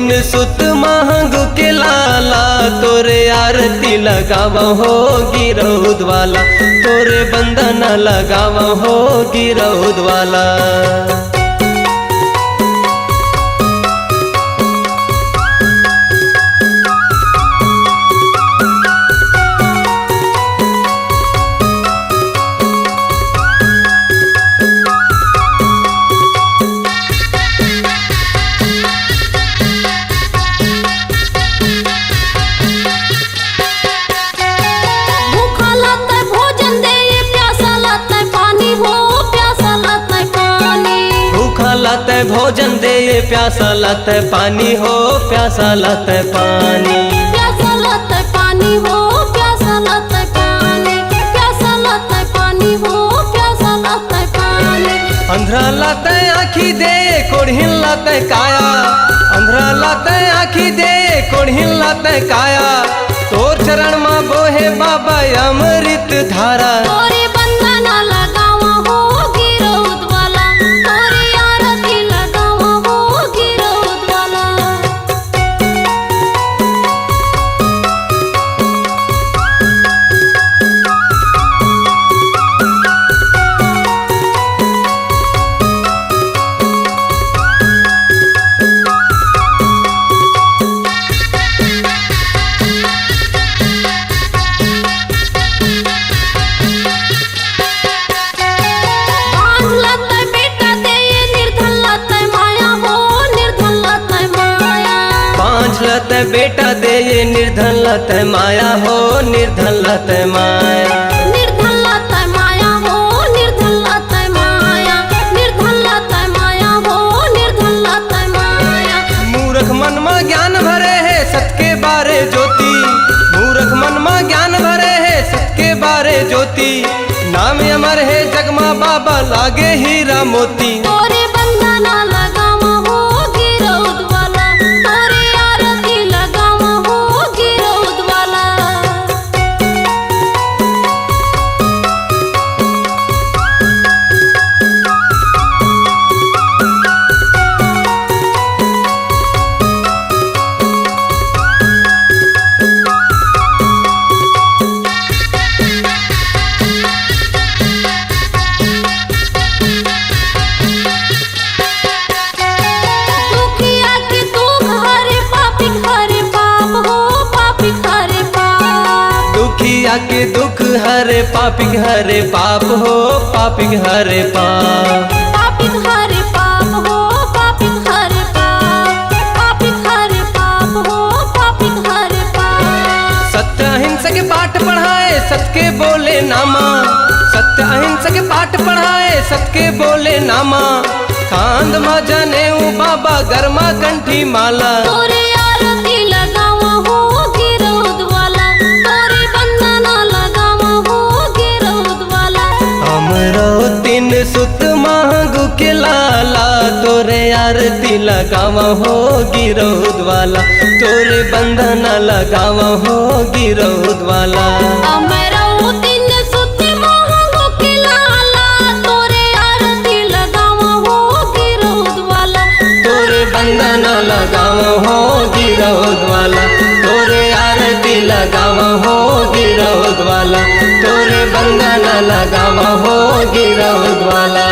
तीन सुत महंग के लाला, तोरे आरती लगाव हो गिरौद वाला, तोरे बंधन लगाव हो गिरौद वाला। लाते भोजन दे प्यासा लाते पानी हो, प्यासा लाते पानी, प्यासा लाते पानी हो, प्यासा लाते पानी, प्यासा लाते पानी हो, प्यासा लाते पानी। अंधरा लाते आँखी दे कोढ़िन लाते काया, अंधरा लाते आँखी दे कोढ़िन लाते काया, तोर चरण माँ बोहे बाबा अमृत धारा। तोरे बंधन लगाव हो गिरौद वाला, तोरे आरती लगाव हो गिरौद वाला। लत बेटा दे ये निर्धन लत माया हो, निर्धन लत माया, निर्धन लत माया हो, निर्धन लत माया, निर्धन लत माया हो, निर्धन लत माया। मूर्ख मन में ज्ञान भरे है सत्य बारे ज्योति, मूर्ख मन में ज्ञान भरे है सत्य बारे ज्योति, नाम अमर है जगमा बाबा लागे हीरा मोती। तोरे बंधन लगाव हो गिरौद वाला, तोरे आरती लगाव हो गिरौद वाला। दुखिया के दुख हरे पापी हरे पाप हो, पापी हरे पाप, पापी हरे पाप हो, पापी हरे पाप, पापी हरे पाप हो, पापी हरे पाप। सत्य अहिंसा के पाठ पढ़ाए सत्य के बोले नामा, सत्य अहिंसा के पाठ पढ़ाए सत्य के बोले नामा, कांद मा जने बाबा गरमा कंठी माला। तोरे आरती लगाव हो गिरौद वाला, तोरे बंधन लगाव हो गिरौद वाला। हमरो तीन सुत महंगू के लाला, तोरे आरती लगाव हो गिरौद वाला, तोरे बंधन लगाव हो गिरौद वाला। हमरो तीन सुत महंगू के लाला, तोरे आरती लगाव हो गिरौद वाला, तोरे बंधन लगाव हो गिरौद वाला, तोरे आरती लगाव हो गिरौद वाला, तोरे बंधन लगाव हो गिरौद वाला।